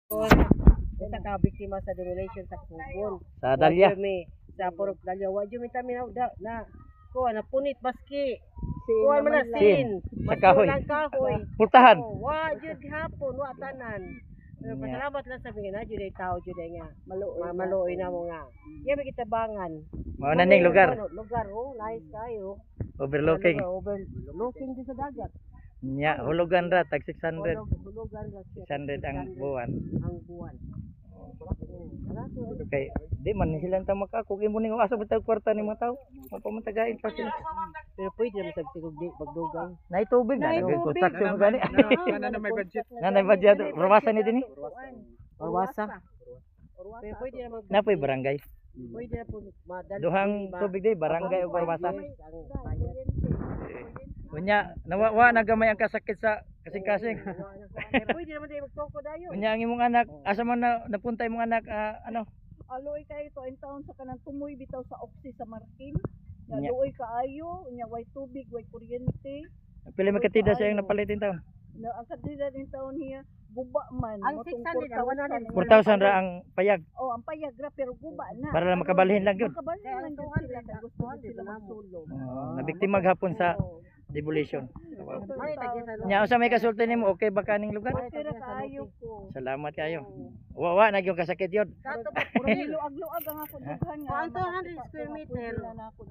Sa ka biktima sa demolition sa Kugon. Sa Dalya. Sa Purok Dalya. Wadyo mi tami na kuha na punit baski. Kuha man na sin. Sa kahoy. Kahoy. Pultahan. Wadyo gihapon wa tanan. Pero pasalamat lang sa mga na jud ay tao jud ay nga maluoy na mo nga. Iya kita bangan. Mao na ning lugar. Lugar nice kayo. Overlooking. Overlooking din sa dagat. Nya hulugan ra tag 600. Hulugan ra 600 ang buwan. Ang buwan. Okay, di man sila ta makakugin mo ning asa bitag kwarta ni mga tao. Mapamatagain pa sila. Pero pwede naman sa tigog di magdugang. Nay tubig na construction gani. Na may budget. Nanay budget rawasan ni dinhi. Orwasa. Pero pwede naman. Napoy barangay. Pwede na po madali. Duhang tubig di barangay ug Orwasa. Ang bayan. Unya nawa na gamay ang kasakit sa kasing-kasing. Pwede naman tayo magtoko dayo. Unya ang imong anak asa man na napunta imong anak ano? Aloy kayo to, ang taon sa kanang tumoy bitaw sa oxy sa Markin. Nya. Aloy kaayo, nya way tubig, way kuryente. Pila makatida sa iyang napalitin taon? Na ang kadida din taon niya, guba man. Ang 600 ang 100. 4,000 ra ang payag Oh, ang payag ra pero guba na. para lang makabalhin lang yun. Makabalhin lang yun sila kay gusto sila magsulong. Nabiktima gahapon sa demolition. Nya usa may kasulti nimo okay ba kaning lugar? Pero kaayo ko. Salamat kayo. Wa na gyud kasakit yun. Kato ba Puro luag-luag ang ako dughan nga. Kuan 200 square meter. Na ako